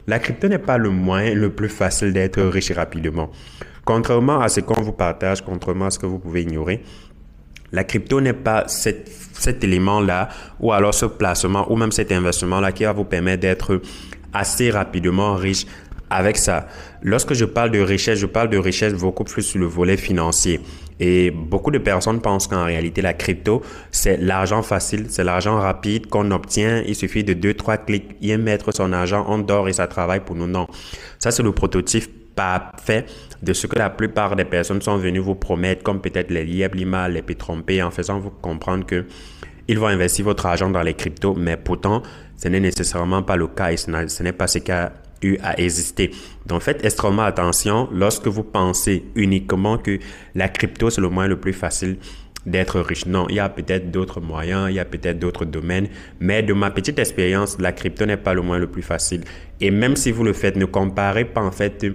La crypto n'est pas le moyen le plus facile d'être riche rapidement. Contrairement à ce qu'on vous partage, contrairement à ce que vous pouvez ignorer, la crypto n'est pas cet élément-là, ou alors ce placement, ou même cet investissement-là qui va vous permettre d'être assez rapidement riche avec ça. Lorsque je parle de richesse beaucoup plus sur le volet financier. Et beaucoup de personnes pensent qu'en réalité, la crypto, c'est l'argent facile, c'est l'argent rapide qu'on obtient. Il suffit de deux, trois clics, y mettre son argent, on dort et ça travaille pour nous. Non. Ça, c'est le prototype parfait de ce que la plupart des personnes sont venues vous promettre, comme peut-être les Lieb Lima, les Pétrompé, en faisant vous comprendre que ils vont investir votre argent dans les cryptos, mais pourtant, ce n'est nécessairement pas le cas et ce n'est pas ce qui a eu à exister. Donc, faites extrêmement attention lorsque vous pensez uniquement que la crypto, c'est le moyen le plus facile d'être riche. Non, il y a peut-être d'autres moyens, il y a peut-être d'autres domaines, mais de ma petite expérience, la crypto n'est pas le moyen le plus facile. Et même si vous le faites, ne comparez pas en fait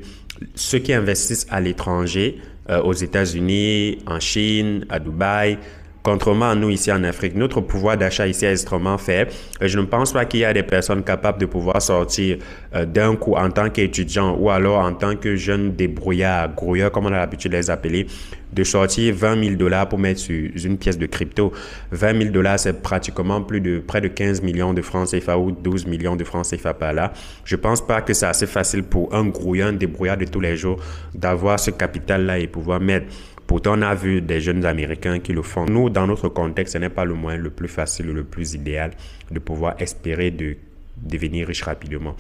ceux qui investissent à l'étranger, aux États-Unis, en Chine, à Dubaï. Contrairement à nous ici en Afrique, notre pouvoir d'achat ici est extrêmement faible. Et je ne pense pas qu'il y a des personnes capables de pouvoir sortir d'un coup en tant qu'étudiant ou alors en tant que jeune débrouillard, grouilleur comme on a l'habitude de les appeler, de sortir 20 000 dollars pour mettre sur une pièce de crypto. 20 000 dollars, c'est pratiquement près de 15 millions de francs CFA ou 12 millions de francs CFA par là. Je ne pense pas que c'est assez facile pour un grouilleur, un débrouillard de tous les jours d'avoir ce capital-là et pouvoir mettre. Pourtant, on a vu des jeunes Américains qui le font. Nous, dans notre contexte, ce n'est pas le moyen le plus facile ou le plus idéal de pouvoir espérer de devenir riche rapidement.